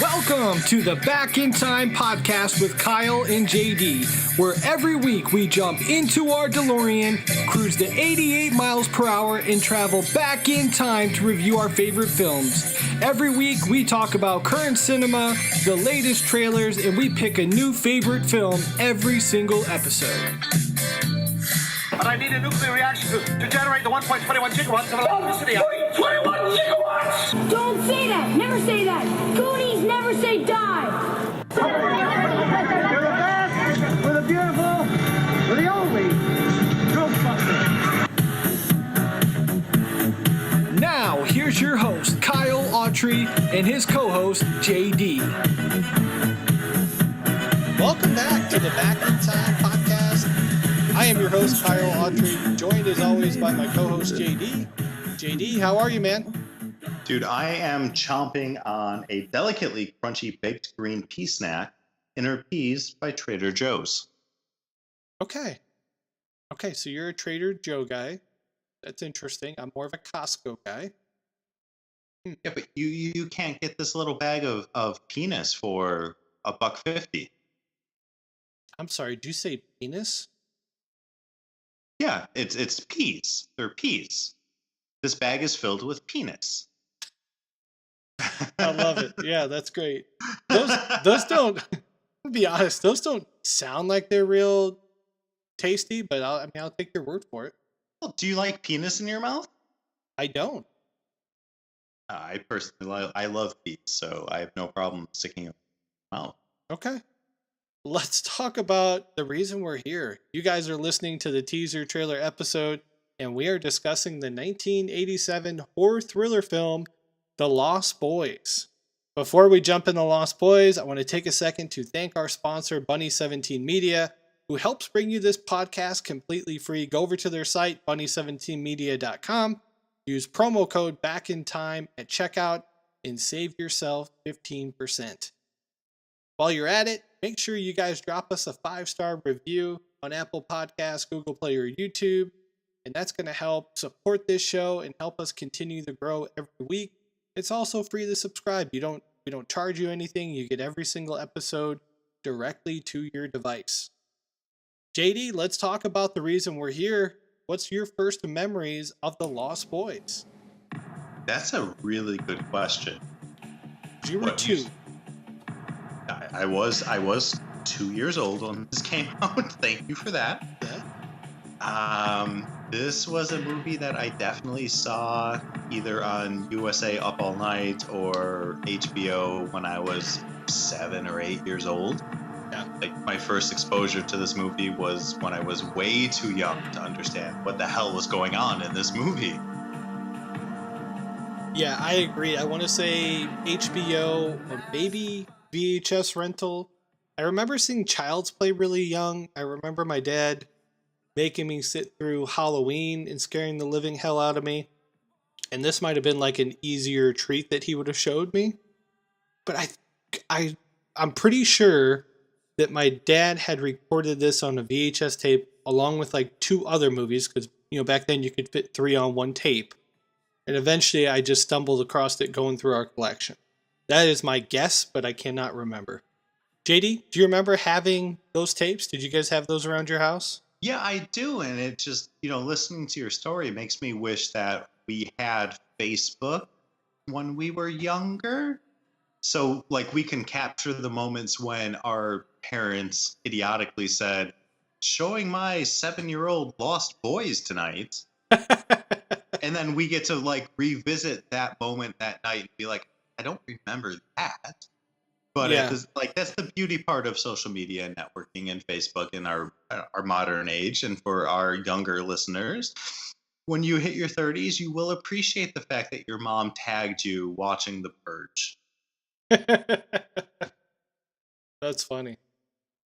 Welcome to the Back in Time podcast with Kyle and JD, where every week we jump into our DeLorean, cruise to 88 miles per hour, and travel back in time to review our favorite films. Every week we talk about current cinema, the latest trailers, and we pick a new favorite film every single episode. But I need a nuclear reaction to generate the 1.21 gigawatts of electricity. 1.21 gigawatts! Don't say that! Never say that! Goonies never say die! We're the best, we're the beautiful, we're the only Ghostbusters. Now, here's your host, Kyle Autry, and his co-host, JD. Welcome back to the Back in Time podcast. I am your host, Kyle Autry, joined as always by my co-host, JD. JD, how are you, man? Dude, I am chomping on a delicately crunchy baked green pea snack, Inner Peas by Trader Joe's. Okay, so you're a Trader Joe guy. That's interesting. I'm more of a Costco guy. Yeah, but you can't get this little bag of penis for $1.50. I'm sorry, did you say penis? Yeah, it's peas. They're peas. This bag is filled with penis. I love it. Yeah, that's great. Those don't, to be honest, those don't sound like they're real tasty, but I'll take your word for it. Well, do you like penis in your mouth? I don't. I personally I love peas, so I have no problem sticking it in my mouth. Okay. Let's talk about the reason we're here. You guys are listening to the teaser trailer episode, and we are discussing the 1987 horror thriller film, The Lost Boys. Before we jump in The Lost Boys, I want to take a second to thank our sponsor, Bunny17 Media, who helps bring you this podcast completely free. Go over to their site, bunny17media.com, use promo code BACKINTIME at checkout, and save yourself 15%. While you're at it, make sure you guys drop us a 5-star review on Apple Podcasts, Google Play, or YouTube. And that's going to help support this show and help us continue to grow every week. It's also free to subscribe. We don't charge you anything. You get every single episode directly to your device. JD, let's talk about the reason we're here. What's your first memories of The Lost Boys? That's a really good question. You were two. I was 2 years old when this came out. Thank you for that. Yeah. This was a movie that I definitely saw either on USA Up All Night or HBO when I was 7 or 8 years old. Yeah. Like my first exposure to this movie was when I was way too young to understand what the hell was going on in this movie. Yeah, I agree. I want to say HBO or maybe VHS rental. I remember seeing Child's Play really young. I remember my dad making me sit through Halloween and scaring the living hell out of me. And this might have been like an easier treat that he would have showed me. But I'm pretty sure that my dad had recorded this on a VHS tape along with like 2 other movies, because back then you could fit 3 on one tape. And eventually I just stumbled across it going through our collection. That is my guess, but I cannot remember. JD, do you remember having those tapes? Did you guys have those around your house? Yeah, I do. And it just, listening to your story makes me wish that we had Facebook when we were younger. So, like, we can capture the moments when our parents idiotically said, showing my 7-year-old Lost Boys tonight. And then we get to, like, revisit that moment that night and be like, I don't remember that. But yeah. That's the beauty part of social media and networking and Facebook in our modern age. And for our younger listeners, when you hit your 30s, you will appreciate the fact that your mom tagged you watching The Purge. That's funny.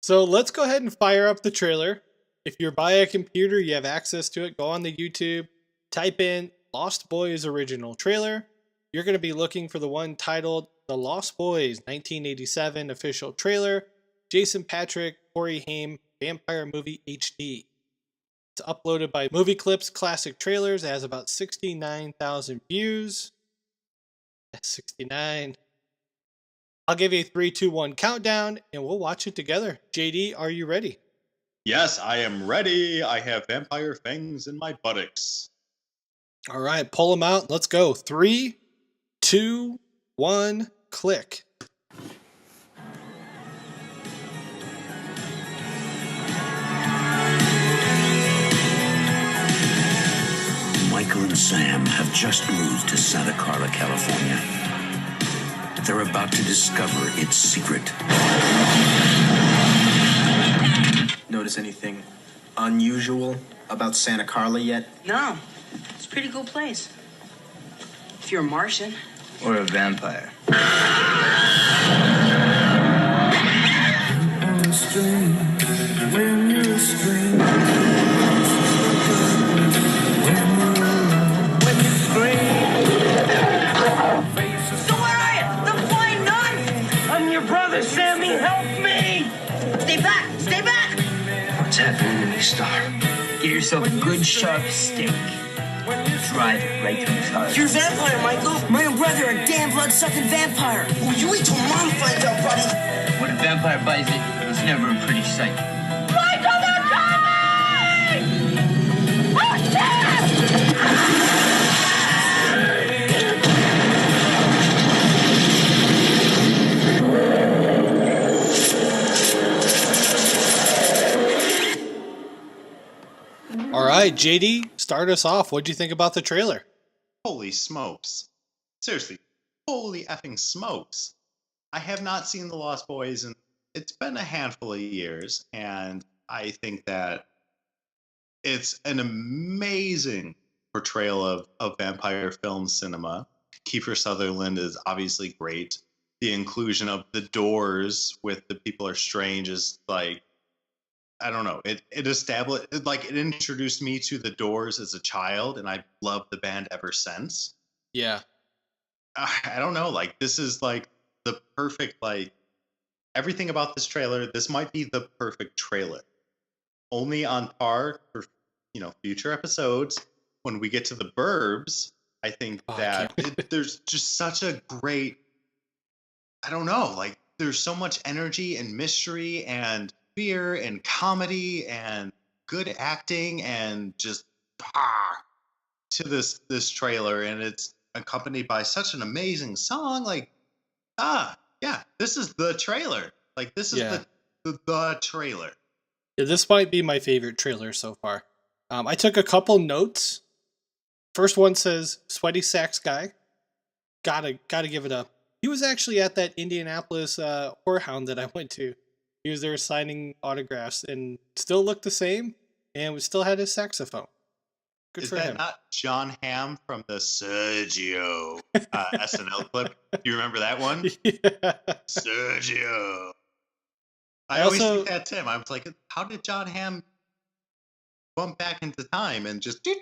So let's go ahead and fire up the trailer. If you're by a computer, you have access to it. Go on the YouTube, type in Lost Boys original trailer. You're going to be looking for the one titled The Lost Boys 1987 official trailer. Jason Patric, Corey Haim, Vampire Movie HD. It's uploaded by Movie Clips Classic Trailers. It has about 69,000 views. That's 69. I'll give you a 3, 2, 1 countdown, and we'll watch it together. JD, are you ready? Yes, I am ready. I have vampire fangs in my buttocks. All right, pull them out. Let's go. 3, 2, 1, click. Michael and Sam have just moved to Santa Carla, California. They're about to discover its secret. Notice anything unusual about Santa Carla yet? No, it's a pretty cool place. If you're a Martian. Or a vampire? So where are you? The flying nun? I'm your brother, Sammy. Help me! Stay back! Stay back! What's happening to me, Star? Get yourself a good sharp stick. Drive it right through his heart. You're a vampire, Michael. My own brother, a damn blood-sucking vampire. Oh, you wait till Mom finds out, buddy. When a vampire bites it, it's never a pretty sight. Michael, they're coming! Oh, shit! All right, JD, start us off. What'd you think about the trailer? Holy smokes. Seriously, holy effing smokes. I have not seen The Lost Boys, and it's been a handful of years, and I think that it's an amazing portrayal of vampire film cinema. Kiefer Sutherland is obviously great. The inclusion of the Doors with The People Are Strange is like, I don't know. It established, like, it introduced me to the Doors as a child, and I've loved the band ever since. Yeah. I don't know. Like, this is like the perfect, like, everything about this trailer. This might be the perfect trailer. Only on par for, future episodes. When we get to the Burbs, I think that there's just such a great, I don't know, like, there's so much energy and mystery and fear and comedy and good acting and just to this trailer, and it's accompanied by such an amazing song. Like, yeah, this is the trailer. Like, this is the trailer. Yeah, this might be my favorite trailer so far. I took a couple notes. First one says sweaty sax guy. Gotta give it up. He was actually at that Indianapolis Whorehound that I went to. He was there signing autographs and still looked the same, and we still had his saxophone. Good for him. Is that not John Hamm from the Sergio SNL clip? Do you remember that one? Yeah. Sergio. I always think that's him. I was like, how did John Hamm bump back into time and just do?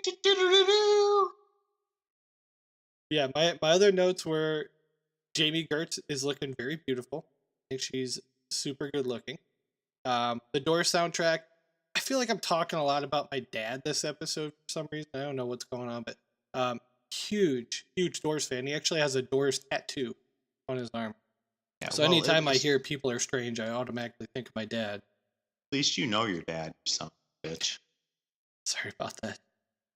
Yeah, my other notes were Jamie Gertz is looking very beautiful. I think she's super good looking. The Doors soundtrack, I feel like I'm talking a lot about my dad this episode for some reason. I don't know what's going on, but huge Doors fan. He actually has a Doors tattoo on his arm. Yeah, so anytime I hear People Are Strange, I automatically think of my dad. At least you know your dad, you son of a bitch. Sorry about that.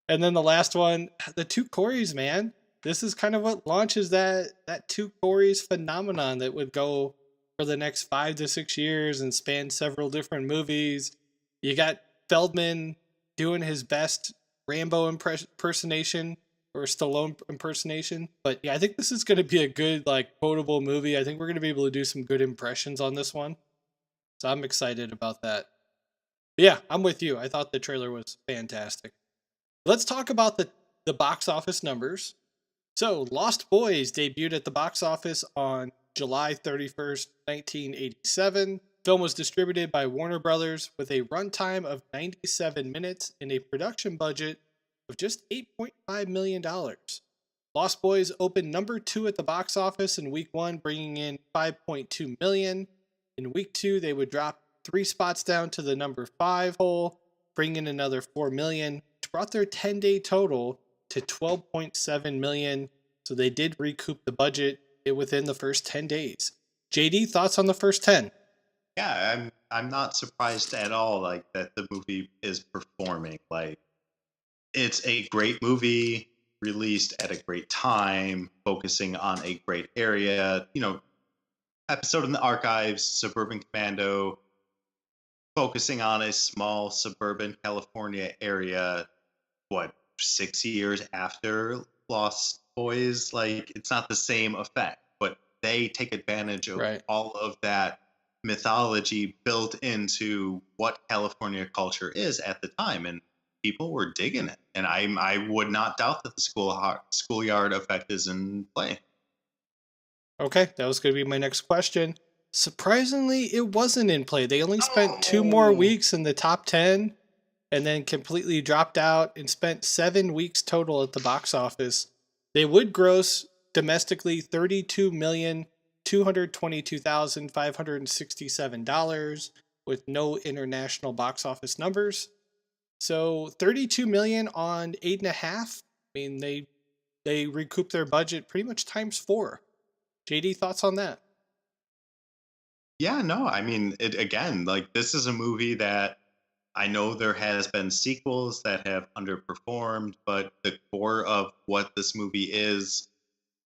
And then the last one, the two Coreys, man. This is kind of what launches that two Coreys phenomenon that would go for the next 5 to 6 years and span several different movies. You got Feldman doing his best Rambo impersonation or Stallone impersonation. But yeah, I think this is going to be a good, like, quotable movie. I think we're going to be able to do some good impressions on this one. So I'm excited about that. But yeah, I'm with you. I thought the trailer was fantastic. Let's talk about the box office numbers. So Lost Boys debuted at the box office on July 31st, 1987. Film was distributed by Warner Brothers with a runtime of 97 minutes and a production budget of just $8.5 million. Lost Boys opened number 2 at the box office in week 1, bringing in $5.2 million. In week 2, they would drop 3 spots down to the number 5 hole, bring in another $4 million, which brought their 10-day total to $12.7 million. So they did recoup the budget within the first 10 days. JD, thoughts on the first 10? Yeah, I'm not surprised at all like that the movie is performing. Like, it's a great movie released at a great time, focusing on a great area. Episode in the archives, Suburban Commando, focusing on a small suburban California area, 6 years after Lost Boys? Like, it's not the same effect, but they take advantage of all of that mythology built into what California culture is at the time, and people were digging it. And I would not doubt that the schoolyard effect is in play. Okay, that was going to be my next question. Surprisingly, it wasn't in play. They only spent 2 more weeks in the top 10 and then completely dropped out and spent 7 weeks total at the box office. They would gross domestically $32,222,567 with no international box office numbers. So $32 million on 8.5. I mean, they recouped their budget pretty much times 4. JD, thoughts on that? Yeah, no, I mean, this is a movie that I know there has been sequels that have underperformed, but the core of what this movie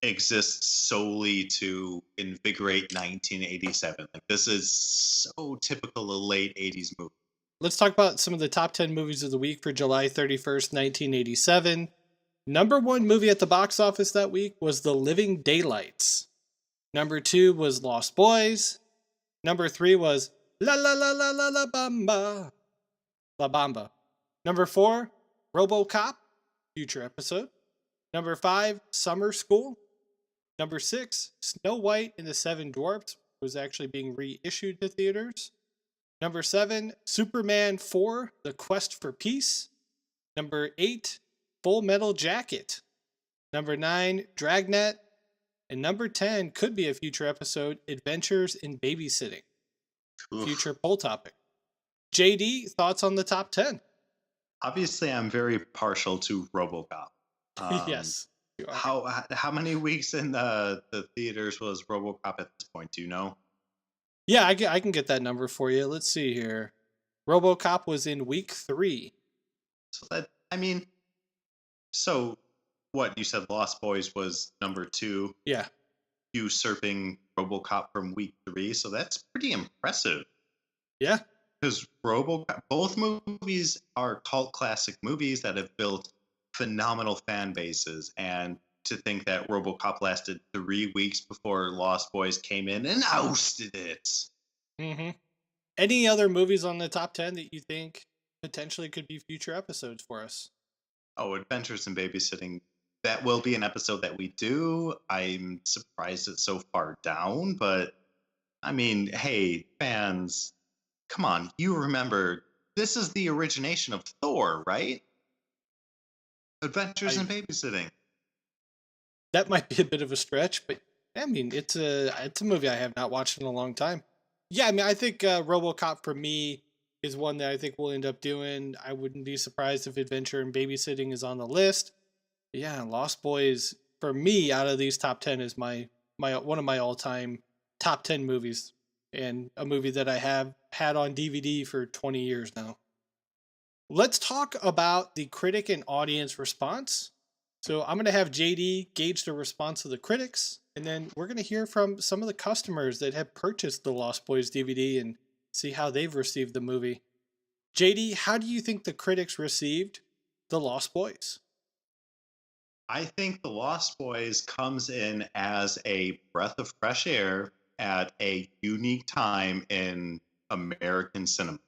exists solely to invigorate 1987. Like, this is so typical of late 80s movie. Let's talk about some of the top 10 movies of the week for July 31st, 1987. Number 1 movie at the box office that week was The Living Daylights. Number 2 was Lost Boys. Number 3 was La La La La La La Bamba. La Bamba. Number 4, RoboCop, future episode. Number 5, Summer School. Number 6, Snow White and the Seven Dwarfs, was actually being reissued to theaters. Number 7, Superman 4, The Quest for Peace. Number 8, Full Metal Jacket. Number 9, Dragnet. And number 10 could be a future episode, Adventures in Babysitting. Oof. Future poll topic. JD, thoughts on the top 10? Obviously, I'm very partial to RoboCop. Yes. How many weeks in the theaters was RoboCop at this point? Do you know? Yeah, I can get that number for you. Let's see here. RoboCop was in week 3. So what you said, Lost Boys was number 2. Yeah. Usurping RoboCop from week 3, so that's pretty impressive. Yeah. Because RoboCop, both movies are cult classic movies that have built phenomenal fan bases, and to think that RoboCop lasted 3 weeks before Lost Boys came in and ousted it. Mm-hmm. Any other movies on the top 10 that you think potentially could be future episodes for us? Oh, Adventures in Babysitting. That will be an episode that we do. I'm surprised it's so far down, but I mean, hey, fans, come on. You remember, this is the origination of Thor, right? Adventures in Babysitting. That might be a bit of a stretch, but I mean, it's a movie I have not watched in a long time. Yeah, I mean, I think RoboCop for me is one that I think we'll end up doing. I wouldn't be surprised if Adventure in Babysitting is on the list. But yeah, Lost Boys for me out of these top 10 is my one of my all-time top 10 movies, and a movie that I have had on DVD for 20 years now. Let's talk about the critic and audience response. So I'm going to have JD gauge the response of the critics, and then we're going to hear from some of the customers that have purchased the Lost Boys DVD and see how they've received the movie. JD, how do you think the critics received the Lost Boys? I think The Lost Boys comes in as a breath of fresh air at a unique time in American cinema.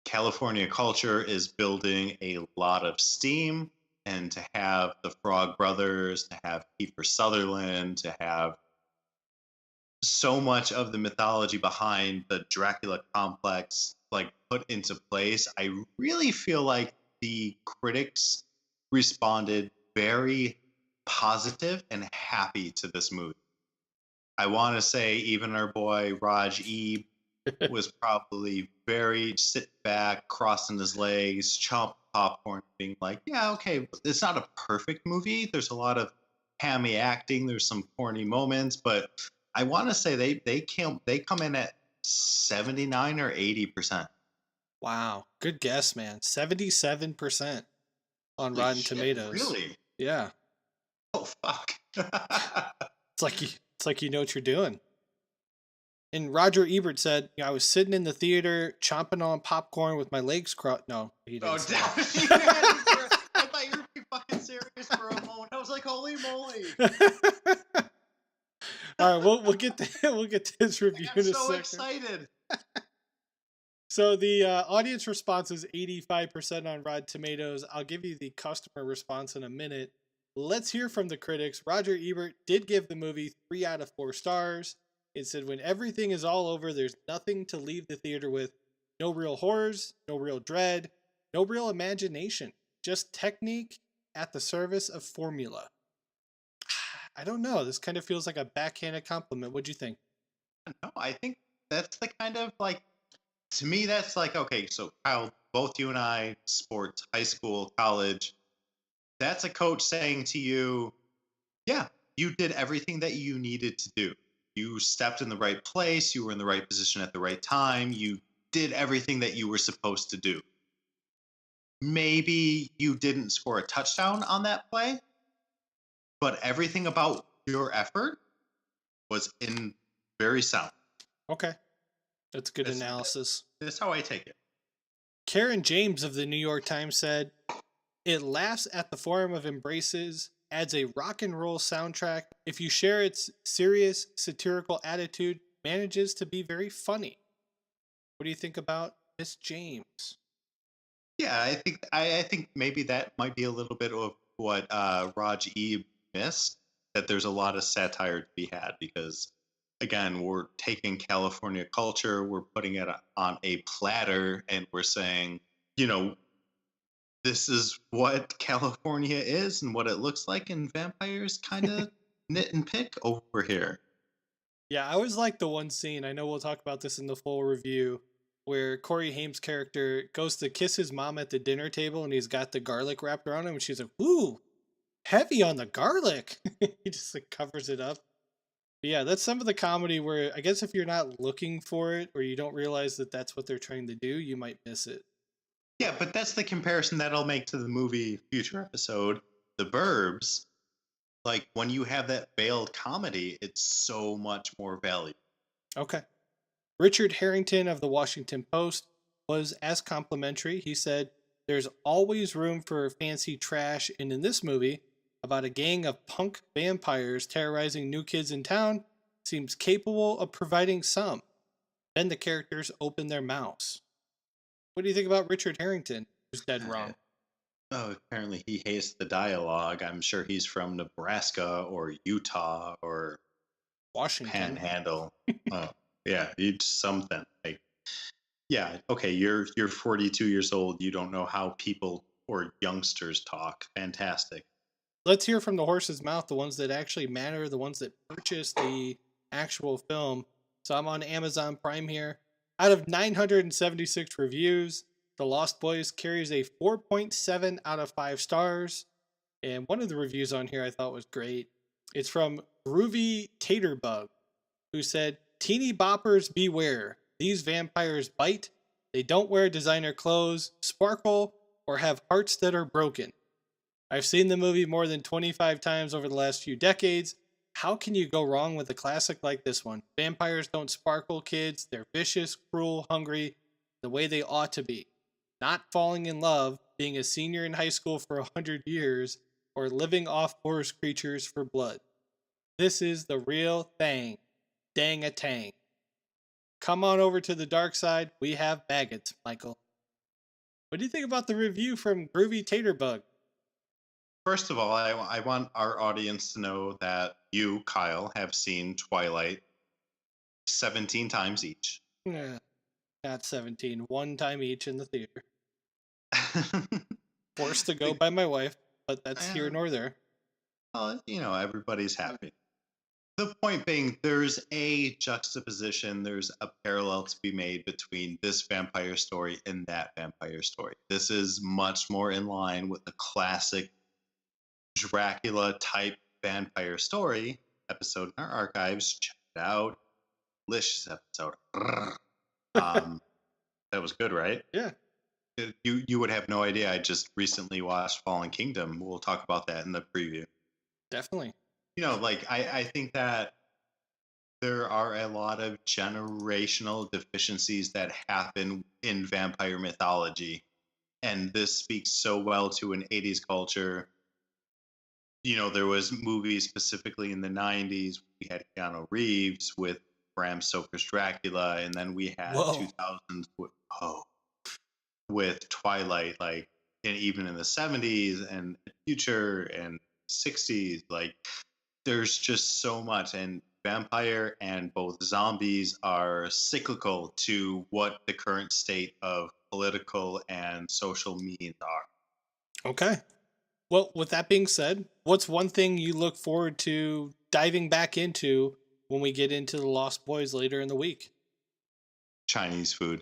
California culture is building a lot of steam, and to have the Frog Brothers, to have Kiefer Sutherland, to have so much of the mythology behind the Dracula complex like put into place, I really feel like the critics responded very positive and happy to this movie. I want to say even our boy Raj Ebe was probably very sit back, crossing his legs, chomp popcorn, being like, yeah, okay, it's not a perfect movie. There's a lot of hammy acting. There's some corny moments, but I want to say they come in at 79 or 80%. Wow, good guess, man. 77% on Holy Rotten shit, Tomatoes. really? Yeah. Oh fuck. It's like you know what you're doing. And Roger Ebert said, I was sitting in the theater chomping on popcorn with my legs crossed. No, he didn't. Oh, say damn. that. I thought you were being fucking serious for a moment. I was like, holy moly. All right, we'll get to his review I'm in a so second. excited. So the audience response is 85% on Rotten Tomatoes. I'll give you the customer response in a minute. Let's hear from the critics. Roger Ebert did give the movie 3 out of 4 stars. It said, when everything is all over, there's nothing to leave the theater with. No real horrors, no real dread, no real imagination. Just technique at the service of formula. I don't know. This kind of feels like a backhanded compliment. What'd you think? No, I think that's the kind of like, to me, that's like, okay, so Kyle, both you and I, sports, high school, college, that's a coach saying to you, yeah, you did everything that you needed to do. You stepped in the right place. You were in the right position at the right time. You did everything that you were supposed to do. Maybe you didn't score a touchdown on that play, but everything about your effort was in very sound. Okay. That's good analysis. That's how I take it. Karen James of the New York Times said, it laughs at the form of embraces, adds a rock and roll soundtrack. If you share its serious, satirical attitude, manages to be very funny. What do you think about Miss James? Yeah, I think maybe that might be a little bit of what Raj Ebe missed, that there's a lot of satire to be had because, again, we're taking California culture, we're putting it on a platter, and we're saying, this is what California is and what it looks like, and vampires kind of knit and pick over here. Yeah, I always like the one scene, I know we'll talk about this in the full review, where Corey Haim's character goes to kiss his mom at the dinner table and he's got the garlic wrapped around him and she's like, ooh, heavy on the garlic. He just like covers it up. But yeah, that's some of the comedy where I guess if you're not looking for it or you don't realize that that's what they're trying to do, you might miss it. Yeah, but that's the comparison that I'll make to the movie future episode, The Burbs. Like, when you have that veiled comedy, it's so much more valuable. Okay. Richard Harrington of the Washington Post was as complimentary. He said, there's always room for fancy trash, and in this movie, about a gang of punk vampires terrorizing new kids in town, seems capable of providing some. Then the characters open their mouths. What do you think about Richard Harrington, who's dead wrong? Oh, apparently he hates the dialogue. I'm sure he's from Nebraska or Utah or Washington. Panhandle. Oh, yeah, it's something. Like, yeah, okay, you're 42 years old. You don't know how people or youngsters talk. Fantastic. Let's hear from the horse's mouth, the ones that actually matter, the ones that purchase the actual film. So I'm on Amazon Prime here. Out of 976 reviews, The Lost Boys carries a 4.7 out of 5 stars. And one of the reviews on here I thought was great. It's from Groovy Taterbug, who said, teeny boppers beware. These vampires bite. They don't wear designer clothes, sparkle, or have hearts that are broken. I've seen the movie more than 25 times over the last few decades. How can you go wrong with a classic like this one? Vampires don't sparkle, kids. They're vicious, cruel, hungry, the way they ought to be. Not falling in love, being a senior in high school for 100 years, or living off forest creatures for blood. This is the real thing. Dang-a-tang. Come on over to the dark side. We have maggots, Michael. What do you think about the review from Groovy Taterbug? First of all, I want our audience to know that you, Kyle, have seen Twilight 17 times each. Not 17. One time each in the theater. Forced to go by my wife, but that's here nor there. Well, everybody's happy. The point being, there's a juxtaposition, there's a parallel to be made between this vampire story and that vampire story. This is much more in line with the classic Dracula type vampire story episode in our archives. Check it out. Delicious episode. That was good, right? Yeah. You would have no idea. I just recently watched Fallen Kingdom. We'll talk about that in the preview. Definitely. Like I think that there are a lot of generational deficiencies that happen in vampire mythology. And this speaks so well to an 80s culture. There was movies specifically in the 90s. We had Keanu Reeves with Bram Stoker's Dracula, and then we had 2000s with Twilight, and even in the 70s and future and 60s. There's just so much, and vampire and both zombies are cyclical to what the current state of political and social means are. Okay. Well, with that being said, what's one thing you look forward to diving back into when we get into the Lost Boys later in the week? Chinese food.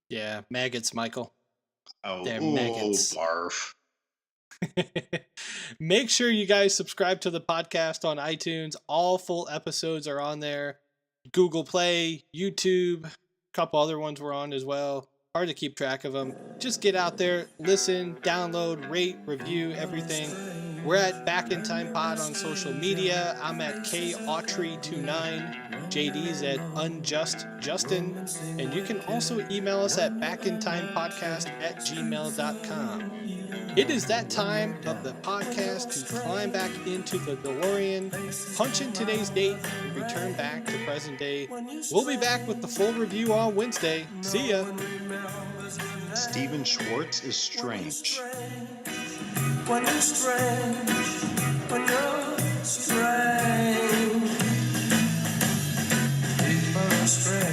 Yeah, maggots, Michael. They're maggots. Barf. Make sure you guys subscribe to the podcast on iTunes. All full episodes are on there. Google Play, YouTube, a couple other ones we're on as well. Hard to keep track of them. Just get out there, listen, download, rate, review, everything. We're at Back in Time Pod on social media. I'm at KAutry29. JD's at UnjustJustin. And you can also email us at backintimepodcast@gmail.com. It is that time of the podcast to climb back into the DeLorean, punch in today's date, and return back to present day. We'll be back with the full review on Wednesday. See ya! Steven Schwartz is strange. When you're strange, when you're strange, people are strange.